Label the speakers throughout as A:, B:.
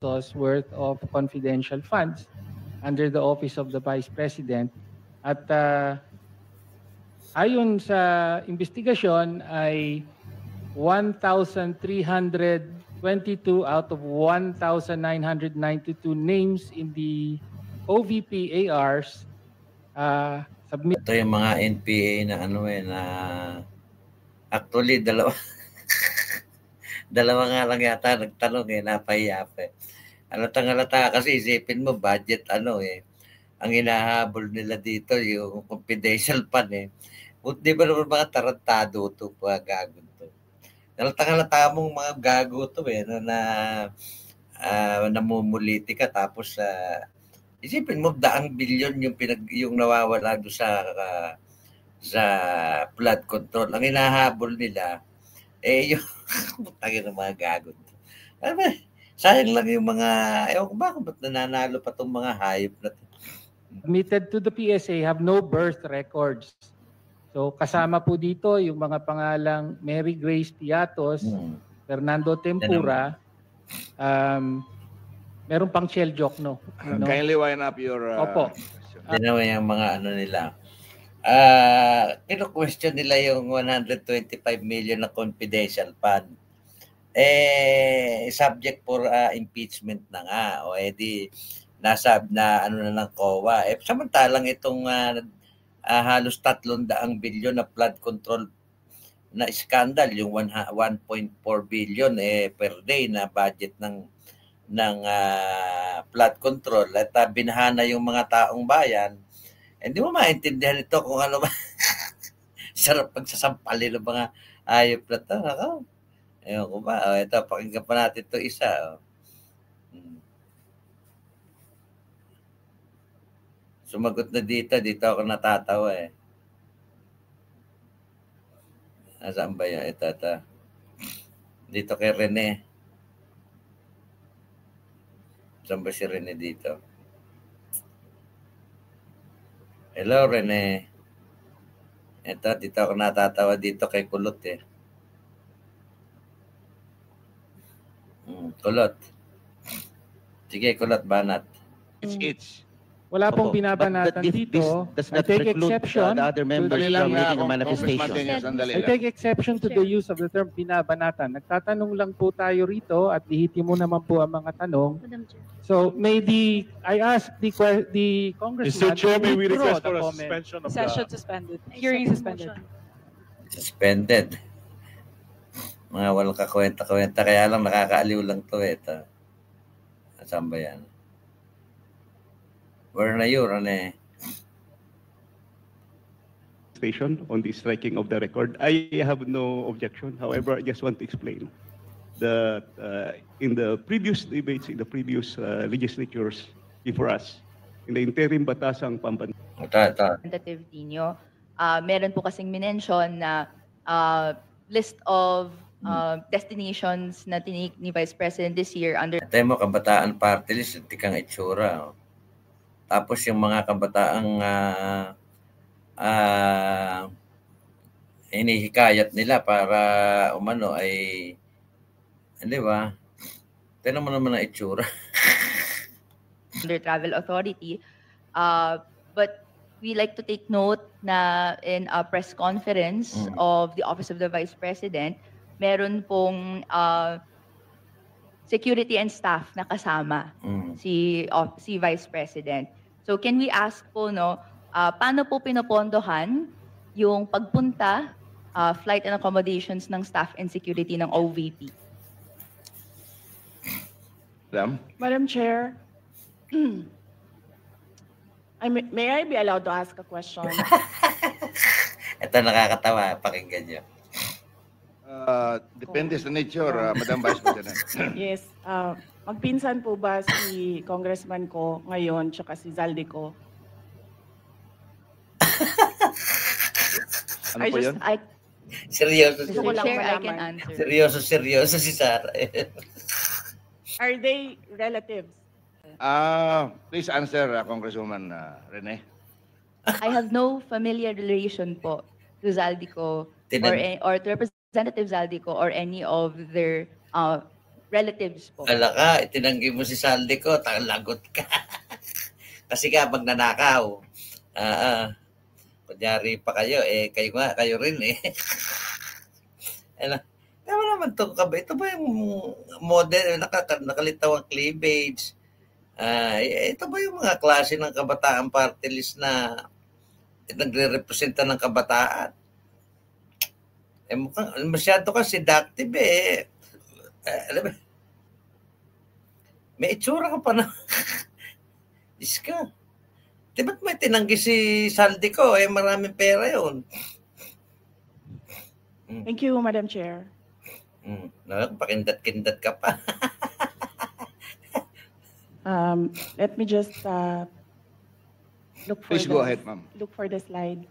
A: worth of confidential funds under the Office of the Vice President. At ayon sa investigasyon ay 1,322 out of 1,992 names in the OVP ARs submitted.
B: Ito yung mga NPA na na actually dalawa nga lang yata nagtanong napahiya pa. Halatang-halata kasi isipin mo budget ang hinahabol nila dito yung confidential fund Di ba naman mga tarantado to, mga gago to. Halatang-halata mong mga gago to na namumuliti ka tapos isipin mo daang bilyon yung nawawala do sa flood control. Ang hinahabol nila yung putangin ng mga gago to. Sayang lang yung mga ewan ko ba kung ba't nananalo pa tong mga hayop na to.
A: Submitted to the PSA have no birth records. So kasama po dito yung mga pangalang Mary Grace Piatos, Fernando Tempura, meron pang Shell Jokno.
C: Kindly wind up your
A: Opo.
B: Yung mga nila. Kino-question nila yung 125 million na confidential fund. Subject for impeachment na nga. O edi nasa na na ng COA. Samantalang itong halos 300 bilyon na flood control na scandal, yung 1.4 billion per day na budget ng flood control at binahana yung mga taong bayan. Hindi mo maintindihan ito kung ano ba. Sarap pagsasampalin ng mga ayop na ito. Ewan ko ba? Ito, pakinggan pa natin ito isa. Sumagot na dito ako natatawa Nasaan ba yun? Ito. Dito kay Rene. Saan ba si Rene dito? Hello, Rene. Dito ako natatawa dito kay Kulot Kulot. Sige, Kulot, banat.
C: It's.
A: Wala pong binabanatan dito. I take exception
D: the other members from making a manifestation.
A: I take exception to the use of the term binabanatan. Nagtatanong lang po tayo rito at lihitin mo naman po ang mga tanong. So maybe I ask the congressman.
E: Mr. Chair, may we request for a suspension of
F: session suspended. Hearing suspended.
B: Suspended. Mga walang kakwenta-kwenta. Kaya lang nakakaaliw lang to Saan ba yan? Where na yun, Rene?
G: Station on the striking of the record. I have no objection. However, I just want to explain that in the previous debates, in the previous legislatures before us, in the interim batasang Pampanga.
H: Representative Dino, meron po kasing minention na list of destinations na tinik ni Vice President this year under...
B: Tayo mo, kabataan party list, hindi kang itsura. Tapos yung mga kabataang hinihikayat nila para umano ay, hindi ba? Tignan mo naman ang itsura.
H: Under Travel Authority. But we like to take note na in a press conference of the Office of the Vice President, meron pong security and staff na kasama si Vice President. So can we ask po paano po pinopondohan yung pagpunta, flight and accommodations ng staff and security ng OVP?
F: Madam Chair, may I be allowed to ask a question?
B: Ito nakakatawa, pakinggan nyo.
C: Depende sa nature, Madam Vice President.
F: Yes. Magpinsan po ba si congressman ko ngayon tsaka si Zaldico?
C: Ano po yun?
B: Seryoso.
H: Mr. Chair, I can answer.
B: Seryoso si Sarah.
F: Are they relatives?
C: Please answer, Congresswoman Rene.
H: I have no familiar relation po to Zaldico or to Representative Zaldico or any of their relatives po.
B: Ala ka, itinanggi mo si Saldi ko, lagot ka. Kasi ka, pag nanakaw, kunyari pa kayo, kayo rin eh. Ano, tama naman to, ito ba yung model, nakalitaw ang cleavage? Ito ba yung mga klase ng kabataan party list na nagre-representa ng kabataan? Mukhang masyado ka seductive eh. Alam mo, may itsura ka pa na. Diyos ka. Di ba't may tinanggi si Saldi ko? Maraming pera yun.
F: Thank you, Madam Chair.
B: Pakindat-kindat ka pa.
F: Let me just look for
C: Please go ahead, ma'am.
F: Look for the slide.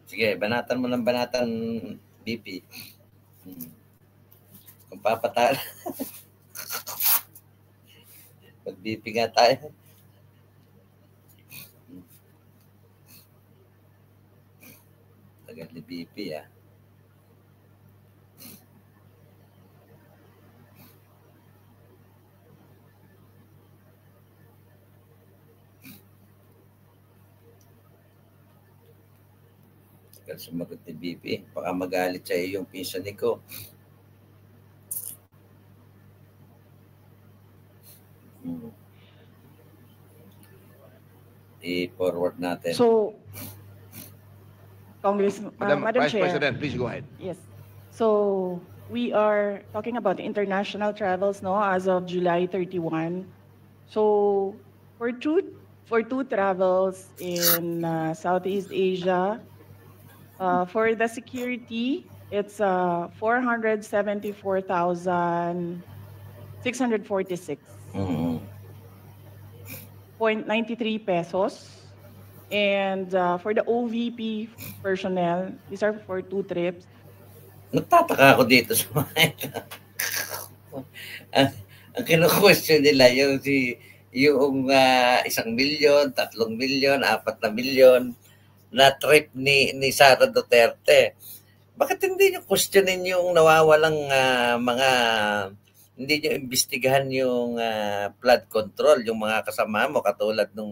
B: Sige, banatan mo ng banatan, BP. Kung papatala. Mag-BP nga tayo. Tagal ni BP, ah. Tagal sumagot ni BP. Baka magalit sa iyo yung pisa ni ko. I-forward natin.
F: So, Madam
C: Vice
F: Chair.
C: President, please go ahead.
F: Yes. So, we are talking about international travels, no, as of July 31. So, for two travels in Southeast Asia, for the security, it's 474,646. 0.93 pesos. And for the OVP personnel, these are for 2 trips.
B: Nagtataka ako dito sa mga ang kino-question nila yung 1 milyon, 3 milyon, 4 milyon na trip ni Sara Duterte. Bakit hindi nyo questionin yung nawawalang mga, hindi nyo imbestigahan yung flood control, yung mga kasama mo, katulad nung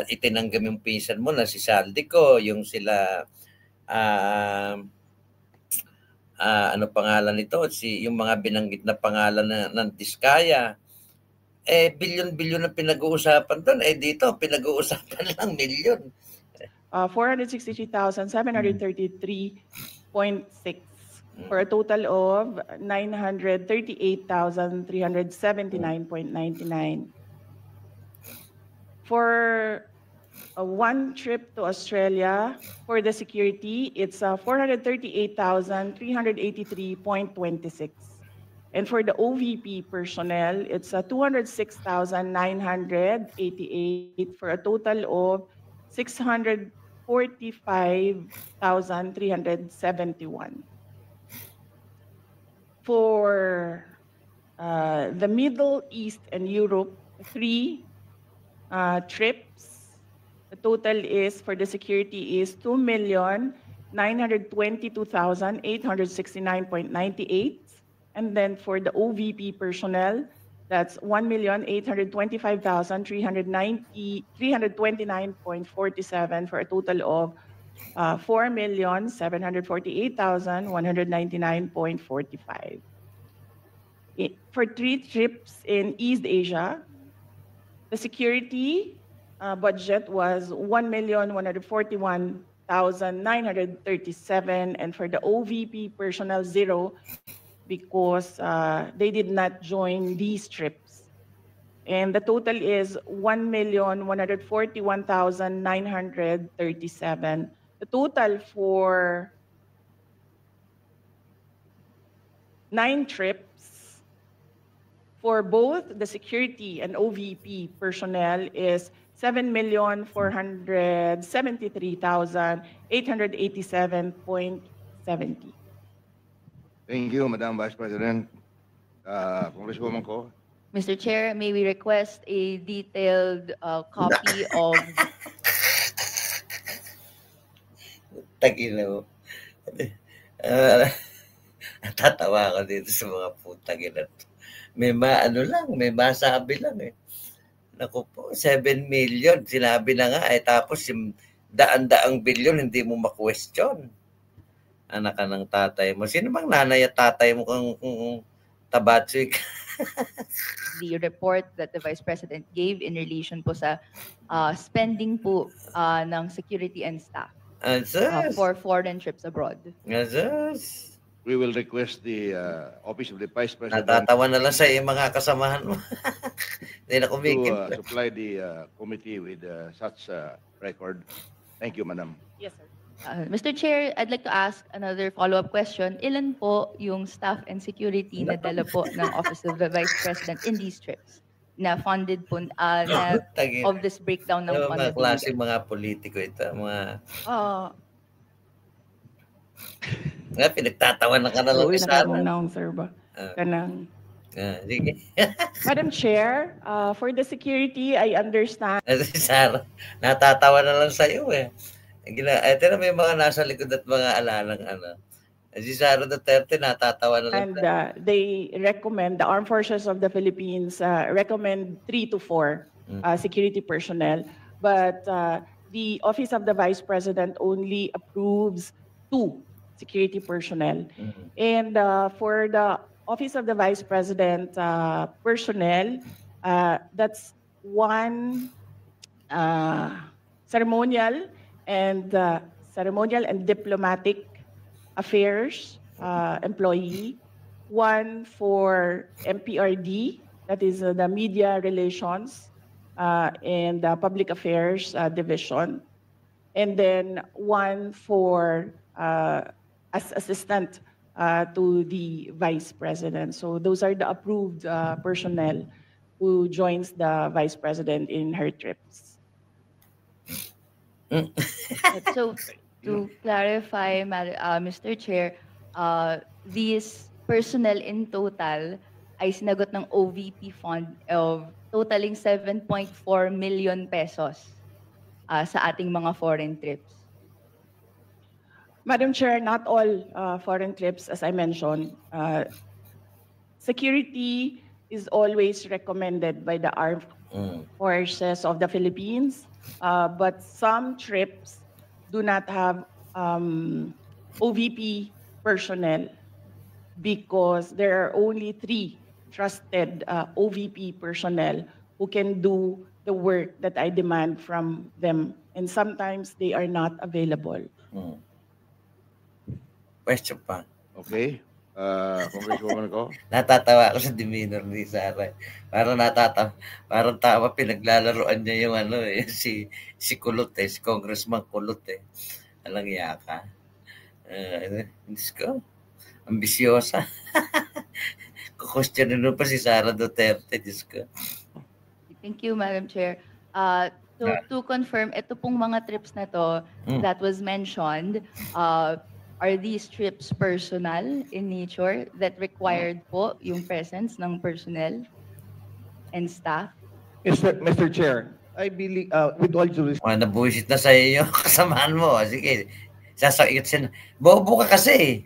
B: itinanggam yung pinsan mo na si Saldi ko, yung sila, ano pangalan nito, yung mga binanggit na pangalan ng Diskaya. Bilyon-bilyon na pinag-uusapan doon. Dito, pinag-uusapan lang milyon.
F: 463,733.6 for a total of 938,379.99. For one trip to Australia, for the security, it's 438,383.26. And for the OVP personnel, it's 206,988 for a total of 645,371. For the Middle East and Europe, 3 trips, the total is for the security is 2,922,869.98. And then for the OVP personnel, that's 1,825,329.47 for a total of 4,748,199.45. For 3 trips in East Asia, the security budget was 1,141,937, and for the OVP personnel, 0, because they did not join these trips. And the total is 1,141,937. The total for 9 trips for both the security and OVP personnel is 7,473,887.70.
C: Thank you, Madam Vice President. Congresswoman Ko.
H: Mr. Chair, may we request a detailed copy of...
B: Tagino. Natatawa ako dito sa mga putang ina. May may masabi lang eh. Naku po, 7 million, sinabi na nga eh, tapos yung daan-daang bilyon, hindi mo ma-question. Anak ka ng tatay mo. Sino bang nanay at tatay mo kung tabatsik?
H: The report that the Vice President gave in relation po sa spending po ng security and staff for foreign trips abroad.
B: Asus.
C: We will request the Office of the Vice President
B: Natatawa na lang sa yung mga kasamahan mo. Hindi na kumikip.
C: to supply the committee with such record. Thank you, Madam.
F: Yes, sir.
H: Mr. Chair, I'd like to ask another follow-up question. Ilan po yung staff and security na dala po ng Office of the Vice President in these trips na funded po of this breakdown ng fund?
B: Mga klase mga politiko ito. Pinagtatawa na ka na lang isa.
F: Sir ba? Kanang.
B: Sige.
F: Madam Chair, for the security, I understand.
B: Si Sarah, natatawa na lang sa'yo eh. Ito na may mga nasa likod at mga alalang ano. Si Sara Duterte, natatawa na lang.
F: And they recommend, the Armed Forces of the Philippines recommend 3 to 4 security personnel. But the Office of the Vice President only approves 2 security personnel. And for the Office of the Vice President personnel, that's 1 ceremonial and diplomatic affairs employee, 1 for MPRD, that is the Media Relations and Public Affairs Division, and then 1 for as assistant to the Vice President. So those are the approved personnel who joins the Vice President in her trips.
H: So, to clarify, Mr. Chair, these personnel in total ay sinagot ng OVP fund of totaling 7.4 million pesos sa ating mga foreign trips.
F: Madam Chair, not all foreign trips, as I mentioned. Security is always recommended by the Armed Forces of the Philippines, but some trips do not have OVP personnel because there are only 3 trusted OVP personnel who can do the work that I demand from them, and sometimes they are not available.
B: Question pa.
C: Okay. Congresswoman ko.
B: Natatawa ako sa demeanor ni Sara. Parang tama pinaglalaroan niya yung si Kulot si Congressman Kulot Alang yaka. Diyos ko. Ambisyosa. Kukwestiyonin pa si Sara Duterte. Diyos ko.
H: Thank you, Madam Chair. To confirm, ito pong mga trips na to that was mentioned, are these trips personal in nature that required po yung presence ng personnel and staff?
I: Mr. Chair, I believe, with all due respect...
B: Nabuisit na sa'yo yung kasamaan mo. Sige, sasakit siya. Bobo ka kasi.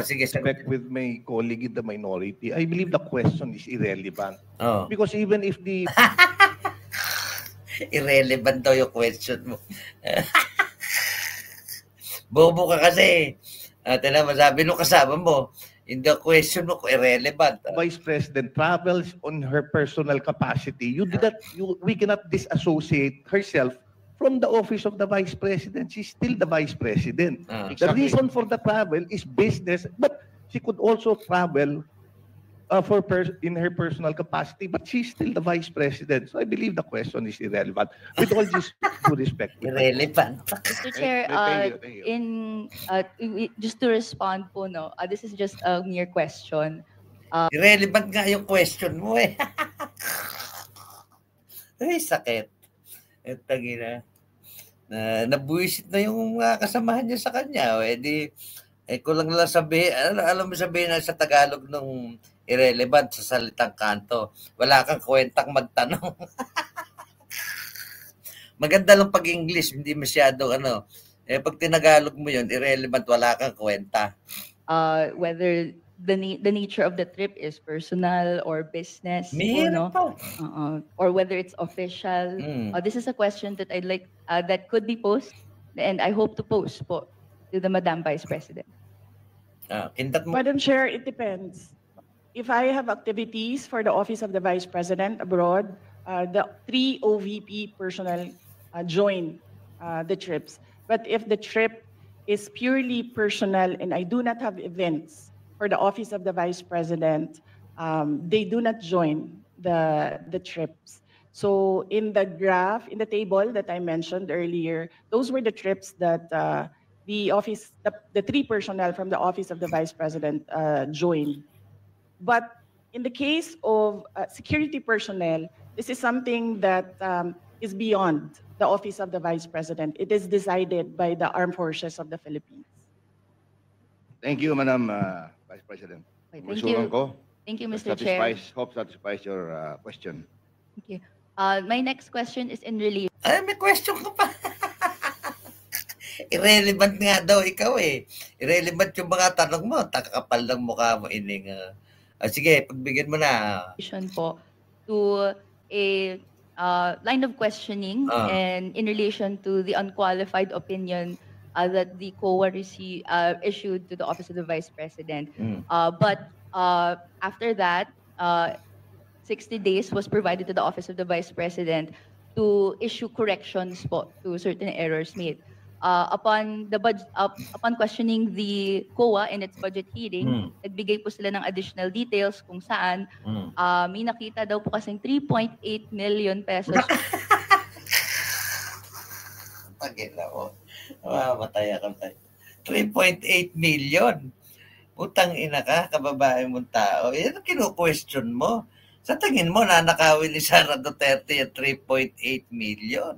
B: Sige,
I: respect with my colleague in the minority, I believe the question is irrelevant. Because even if the...
B: Irrelevant daw yung question mo. Bobo ka kasi. Masabi nung kasama mo, in the question mo, irrelevant.
I: Vice President travels on her personal capacity. We cannot disassociate herself from the office of the Vice President. She's still the Vice President. The reason for the travel is business, but she could also travel in her personal capacity, but she's still the Vice President. So I believe the question is irrelevant. With all due respect.
B: Irrelevant.
H: Mr. Chair, just to respond po, this is just a mere question.
B: Irrelevant nga yung question mo Ay, sakit. Tagina. Nabuisit na yung kasamahan niya sa kanya. Ko lang sabihin, alam mo sabihin na sa Tagalog nung irrelevant sa salitang kanto. Wala kang kwentang magtanong. Maganda lang pag-English, hindi masyado Eh, pag tinagalog mo yun, irrelevant, wala kang kwenta.
H: Whether the nature of the trip is personal or business,
B: Mahirap pa.
H: or whether it's official. This is a question that I'd like that could be posed, and I hope to post po to the Madam Vice President.
F: Madam Chair, it depends. If I have activities for the Office of the Vice President abroad, the 3 OVP personnel join the trips. But if the trip is purely personal and I do not have events for the Office of the Vice President, they do not join the trips. So in the graph, in the table that I mentioned earlier, those were the trips that the 3 personnel from the Office of the Vice President joined. But in the case of security personnel, this is something that is beyond the Office of the Vice President. It is decided by the Armed Forces of the Philippines.
C: Thank you, Madam Vice President.
H: Thank you. Thank you, Mr. Chair.
C: Hope satisfies your question.
H: Thank you. My next question is in relation.
B: Ay, may question ka pa. Irrelevant nga daw ikaw eh. Irrelevant yung mga tanong mo. Takakapal lang mukha mo ining. Sige, pagbigyan mo na.
H: Po to a line of questioning and in relation to the unqualified opinion that the COA issued to the Office of the Vice President. But after that, 60 days was provided to the Office of the Vice President to issue corrections po to certain errors made. Upon questioning the COA in its budget hearing, nagbigay po sila ng additional details kung saan may nakita daw po kasing 3.8 million pesos.
B: Pagila mo. Mataya ka tayo. 3.8 million. Utang ina ka, kababae mong tao. Yan ang kinu-question mo. Sa tingin mo, nanakawin ni Sara Duterte yung 3.8 million.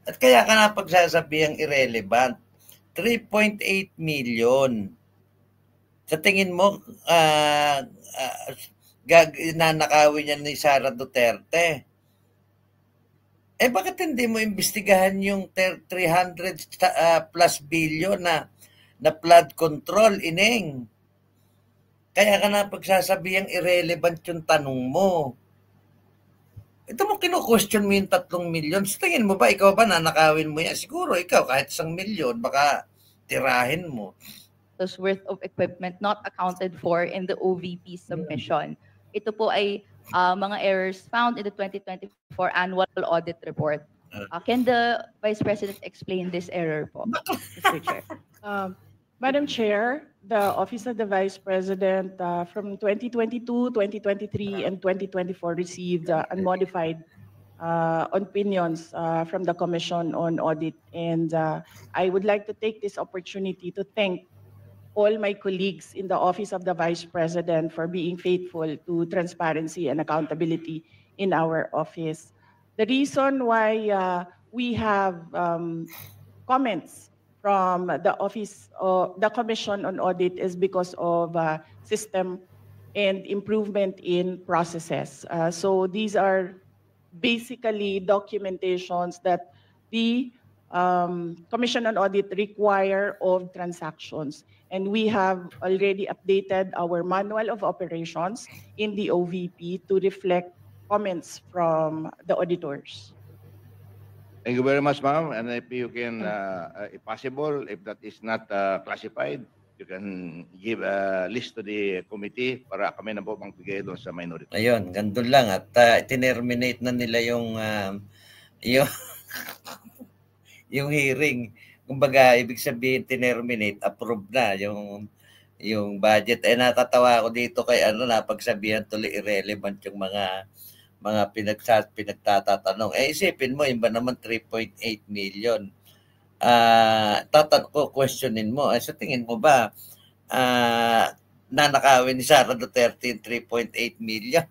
B: At kaya ka na pagsasabihang irrelevant. 3.8 million. Sa tingin mo, nanakawin yan ni Sara Duterte. Eh bakit hindi mo imbestigahan yung 300 plus billion na flood control, Ineng? Kaya ka na pagsasabihang irrelevant yung tanong mo. Ito mo kinu-question mo yung 3 milyon. Sa tingin mo ba, ikaw ba nanakawin mo yan? Siguro ikaw, kahit 1 milyon, baka tirahin mo.
H: Worth of equipment not accounted for in the OVP submission. Ito po ay mga errors found in the 2024 annual audit report. Can the Vice President explain this error po, Mr. Chair?
F: Madam Chair, the Office of the Vice President from 2022, 2023, and 2024 received unmodified opinions from the Commission on Audit. And I would like to take this opportunity to thank all my colleagues in the Office of the Vice President for being faithful to transparency and accountability in our office. The reason why we have comments from the office, the Commission on Audit, is because of system and improvement in processes. So these are basically documentations that the Commission on Audit require of transactions. And we have already updated our manual of operations in the OVP to reflect comments from the auditors.
C: Thank you very much, ma'am. And if you can, if possible, if that is not classified, you can give a list to the committee para kami na po magbigay doon sa minority.
B: Ayun, gandun lang. At tinerminate na nila yung yung hearing. Kumbaga, ibig sabihin, tinerminate, approve na yung budget. Eh, natatawa ako dito kay napagsabihan tuloy irrelevant yung mga pinagtatatanong. Eh, isipin mo, yun ba naman 3.8 million? Questionin mo, sa tingin mo ba, nanakawin ni Sara Duterte yung 3.8 million?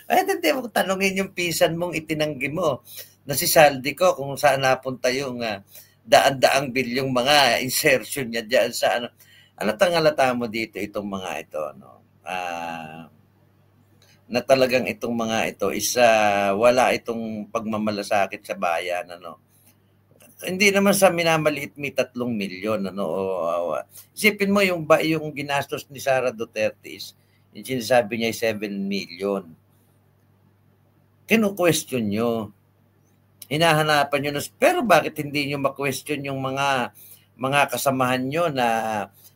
B: Ay, hindi mo tanongin yung pisan mong itinanggi mo na si Saldi ko kung saan napunta yung daan-daang bilyong mga insertion niya dyan sa Alatang-alata mo dito itong mga ito, na talagang itong mga ito is wala itong pagmamalasakit sa bayan, hindi naman sa minamaliit may 3 milyon, ano, isipin mo yung ginastos ni Sara Duterte is, yung sinasabi niya ay 7 million. Kinu-question nyo. Hinahanapan nyo na, pero bakit hindi nyo ma-question yung mga kasamahan nyo na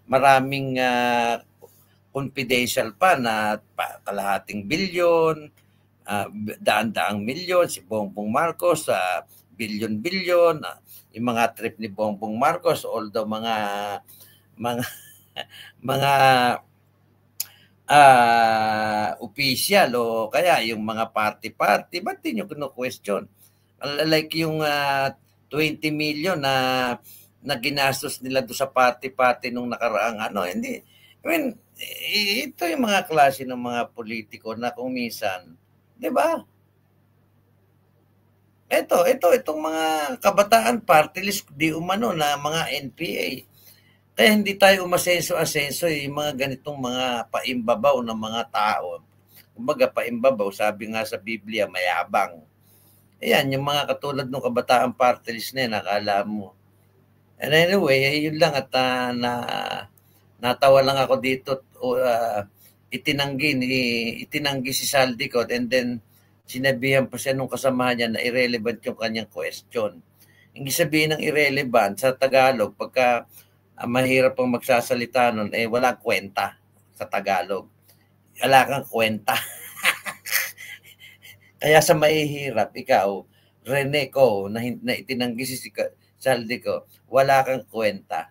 B: maraming confidential pa na kalahating bilyon, daan-daang milyon, si Bongbong Marcos, bilyon-bilyon, yung mga trip ni Bongbong Marcos, although mga official o kaya yung mga party-party, ba't di nyo kino-question? Like yung 20 million na ginastos nila doon sa party-party nung nakaraang hindi. I mean, ito yung mga klase ng mga politiko na kung minsan, di ba? Itong mga kabataan party list, di umano na mga NPA. Kaya hindi tayo umasenso-asenso yung mga ganitong mga paimbabaw ng mga tao. Kumbaga, paimbabaw, sabi nga sa Biblia, mayabang. Ayan, yung mga katulad ng kabataan party list na yun, nakala mo. And anyway, yun lang at natawa lang ako dito. Itinanggi si Saldico and then sinabihan pa siya nung kasama niya na irrelevant yung kanyang question. Hindi sabihin ng irrelevant sa Tagalog, pagka mahirap pang magsasalita nun, walang kwenta sa Tagalog. Wala kang kwenta. Kaya sa mahihirap, ikaw, Rene ko, na itinanggi si Saldico, wala kang kwenta.